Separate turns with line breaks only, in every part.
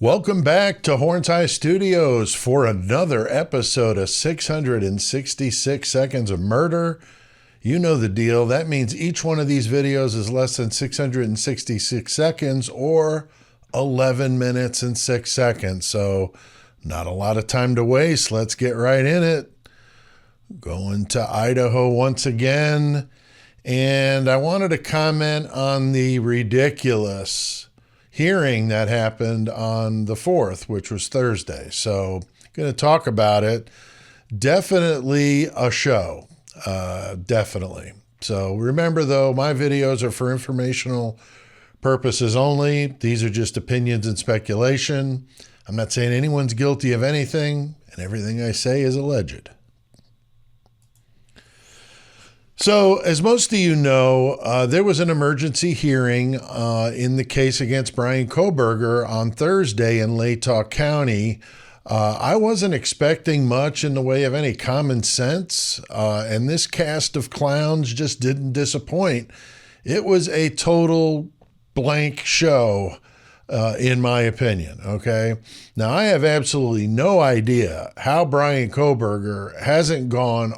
Welcome back to Horns High Studios for another episode of 666 Seconds of Murder. You know the deal. That means each one of these videos is less than 666 seconds or 11 minutes and 6 seconds. So not a lot of time to waste. Let's get right in it. Going to Idaho once again. And I wanted to comment on the ridiculous hearing that happened on the 4th, which was Thursday. So going to talk about it. Definitely a show. Definitely. So remember though, my videos are for informational purposes only. These are just opinions and speculation. I'm not saying anyone's guilty of anything, and everything I say is alleged. So, as most of you know, there was an emergency hearing in the case against Bryan Kohberger on Thursday in Latah County. I wasn't expecting much in the way of any common sense, and this cast of clowns just didn't disappoint. It was a total blank show, in my opinion, okay? Now, I have absolutely no idea how Bryan Kohberger hasn't gone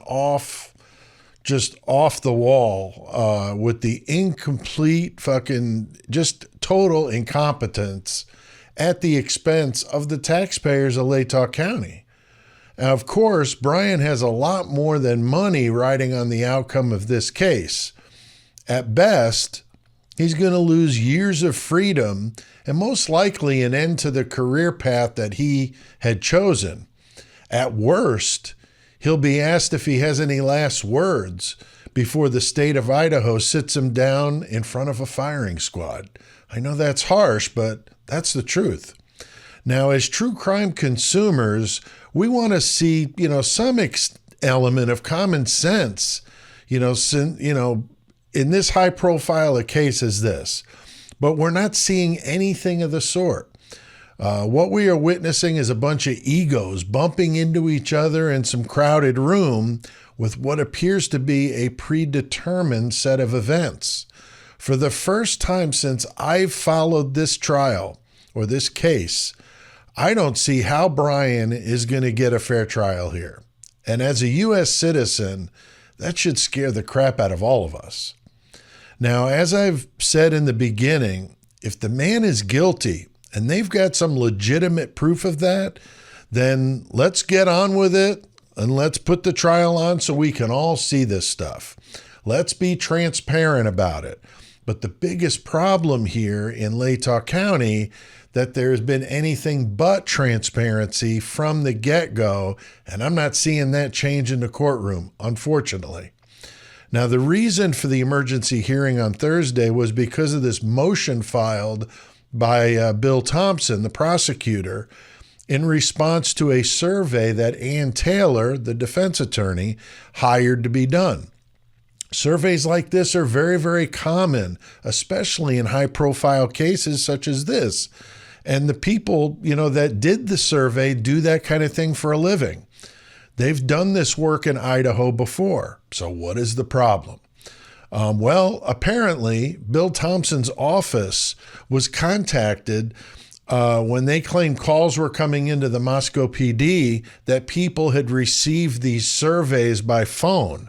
just off the wall with the incomplete fucking just total incompetence at the expense of the taxpayers of Latah County. Now, of course, Bryan has a lot more than money riding on the outcome of this case. At best, he's going to lose years of freedom and most likely an end to the career path that he had chosen. At worst, he'll be asked if he has any last words before the state of Idaho sits him down in front of a firing squad. I know that's harsh, but that's the truth. Now, as true crime consumers, we want to see, some element of common sense, in this high profile a case as this. But we're not seeing anything of the sort. What we are witnessing is a bunch of egos bumping into each other in some crowded room with what appears to be a predetermined set of events. For the first time since I've followed this trial or this case, I don't see how Bryan is going to get a fair trial here. And as a U.S. citizen, that should scare the crap out of all of us. Now, as I've said in the beginning, if the man is guilty, and they've got some legitimate proof of that, then let's get on with it and let's put the trial on so we can all see this stuff. Let's be transparent about it. But the biggest problem here in Latah County, that there's been anything but transparency from the get-go, and I'm not seeing that change in the courtroom, unfortunately. Now, the reason for the emergency hearing on Thursday was because of this motion filed by Bill Thompson, the prosecutor, in response to a survey that Ann Taylor, the defense attorney, hired to be done. Surveys like this are very, very common, especially in high-profile cases such as this. And the people, that did the survey do that kind of thing for a living. They've done this work in Idaho before. So what is the problem? Well, apparently, Bill Thompson's office was contacted when they claimed calls were coming into the Moscow PD that people had received these surveys by phone.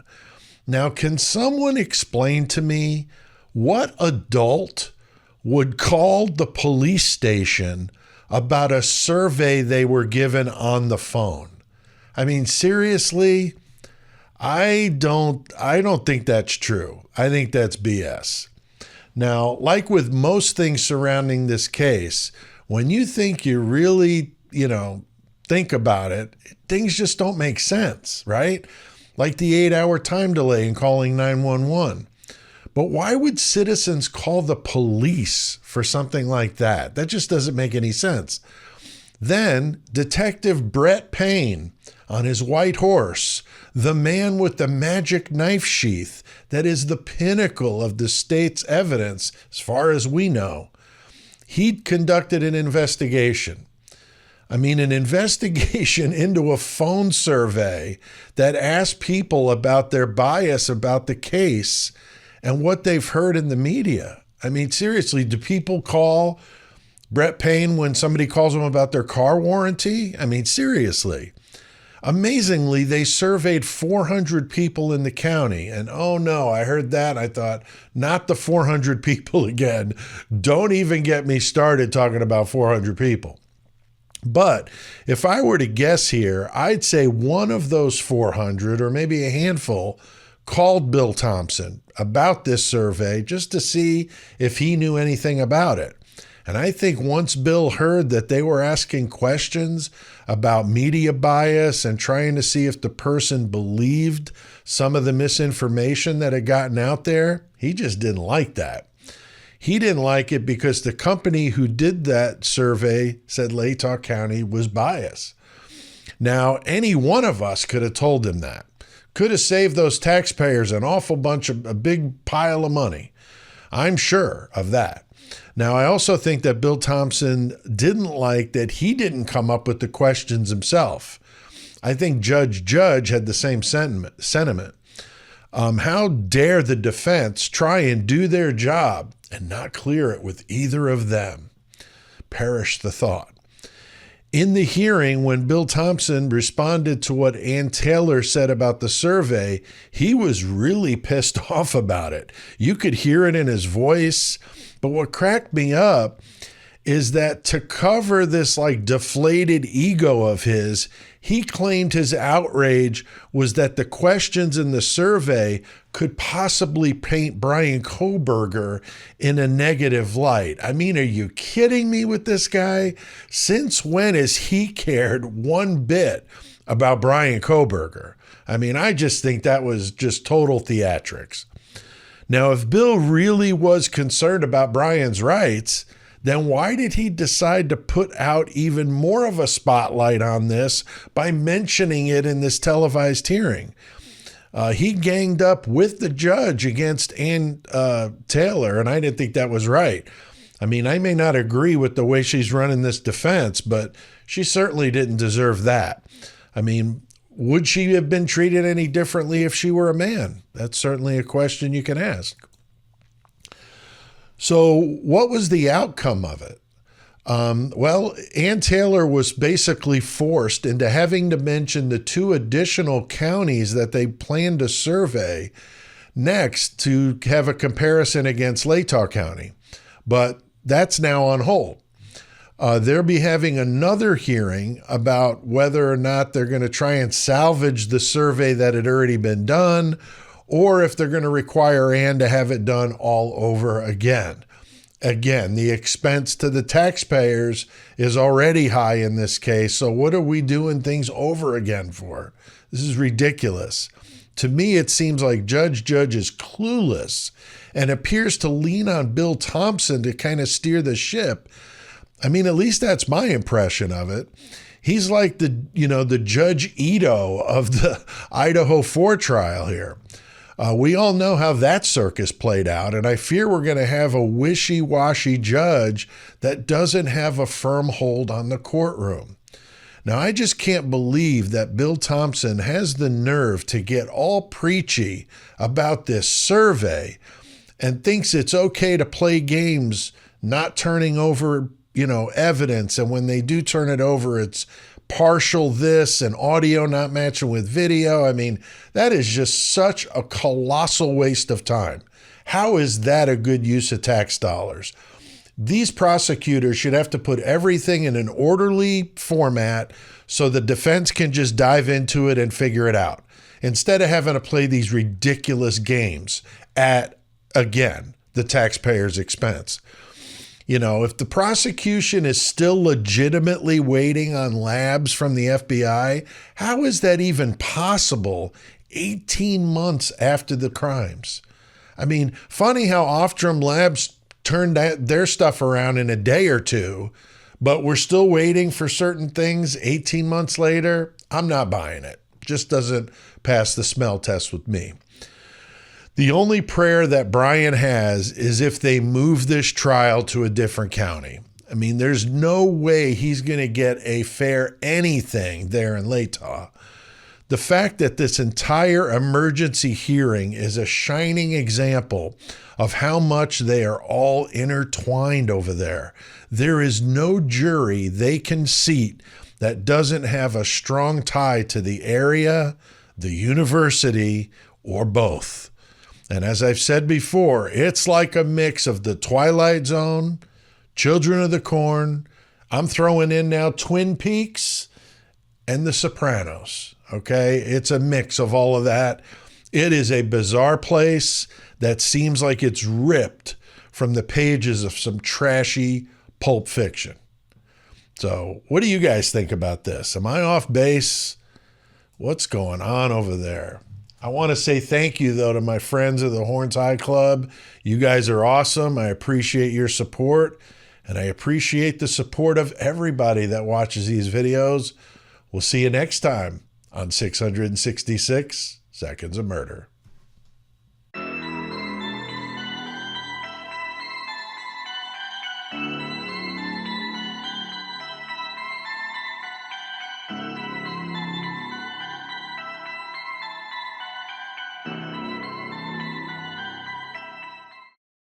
Now, can someone explain to me what adult would call the police station about a survey they were given on the phone? I mean, seriously? I don't think that's true. I think that's BS. Now, like with most things surrounding this case, when you think you really, think about it, things just don't make sense, right? Like the 8-hour time delay in calling 911. But why would citizens call the police for something like that? That just doesn't make any sense. Then Detective Brett Payne on his white horse, the man with the magic knife sheath that is the pinnacle of the state's evidence, as far as we know, he'd conducted an investigation. An investigation into a phone survey that asked people about their bias about the case and what they've heard in the media. Seriously, do people call Brett Payne when somebody calls him about their car warranty? I mean, seriously. Amazingly, they surveyed 400 people in the county. And oh no, I heard that. I thought, not the 400 people again. Don't even get me started talking about 400 people. But if I were to guess here, I'd say one of those 400, or maybe a handful, called Bill Thompson about this survey just to see if he knew anything about it. And I think once Bill heard that they were asking questions about media bias and trying to see if the person believed some of the misinformation that had gotten out there, he just didn't like that. He didn't like it because the company who did that survey said Latah County was biased. Now, any one of us could have told him that. Could have saved those taxpayers an awful bunch of a big pile of money. I'm sure of that. Now, I also think that Bill Thompson didn't like that he didn't come up with the questions himself. I think Judge had the same sentiment. How dare the defense try and do their job and not clear it with either of them? Perish the thought. In the hearing, when Bill Thompson responded to what Ann Taylor said about the survey, he was really pissed off about it. You could hear it in his voice. But what cracked me up is that to cover this like deflated ego of his, he claimed his outrage was that the questions in the survey could possibly paint Bryan Kohberger in a negative light. I mean, are you kidding me with this guy? Since when has he cared one bit about Bryan Kohberger? I mean, I just think that was just total theatrics. Now, if Bill really was concerned about Bryan's rights, then why did he decide to put out even more of a spotlight on this by mentioning it in this televised hearing? He ganged up with the judge against Ann Taylor, and I didn't think that was right. I mean, I may not agree with the way she's running this defense, but she certainly didn't deserve that. I mean, would she have been treated any differently if she were a man? That's certainly a question you can ask. So what was the outcome of it? Well, Ann Taylor was basically forced into having to mention the 2 additional counties that they planned to survey next to have a comparison against Latah County. But that's now on hold. They'll be having another hearing about whether or not they're going to try and salvage the survey that had already been done, or if they're going to require Ann to have it done all over again. Again, the expense to the taxpayers is already high in this case, so what are we doing things over again for? This is ridiculous. To me, it seems like Judge is clueless and appears to lean on Bill Thompson to kind of steer the ship. I mean, at least that's my impression of it. He's like the Judge Ito of the Idaho 4 trial here. We all know how that circus played out, and I fear we're going to have a wishy-washy judge that doesn't have a firm hold on the courtroom. Now, I just can't believe that Bill Thompson has the nerve to get all preachy about this survey and thinks it's okay to play games not turning over evidence, and when they do turn it over, it's partial this and audio not matching with video. I mean, that is just such a colossal waste of time. How is that a good use of tax dollars? These prosecutors should have to put everything in an orderly format so the defense can just dive into it and figure it out, instead of having to play these ridiculous games at, again, the taxpayer's expense. If the prosecution is still legitimately waiting on labs from the FBI, how is that even possible 18 months after the crimes? I mean, funny how Oftrum Labs turned their stuff around in a day or two, but we're still waiting for certain things 18 months later. I'm not buying it. Just doesn't pass the smell test with me. The only prayer that Bryan has is if they move this trial to a different county. I mean, there's no way he's going to get a fair anything there in Latah. The fact that this entire emergency hearing is a shining example of how much they are all intertwined over there. There is no jury they can seat that doesn't have a strong tie to the area, the university, or both. And as I've said before, it's like a mix of The Twilight Zone, Children of the Corn. I'm throwing in now Twin Peaks and The Sopranos. Okay, it's a mix of all of that. It is a bizarre place that seems like it's ripped from the pages of some trashy pulp fiction. So what do you guys think about this? Am I off base? What's going on over there? I want to say thank you, though, to my friends of the Horns High Club. You guys are awesome. I appreciate your support, and I appreciate the support of everybody that watches these videos. We'll see you next time on 666 Seconds of Murder.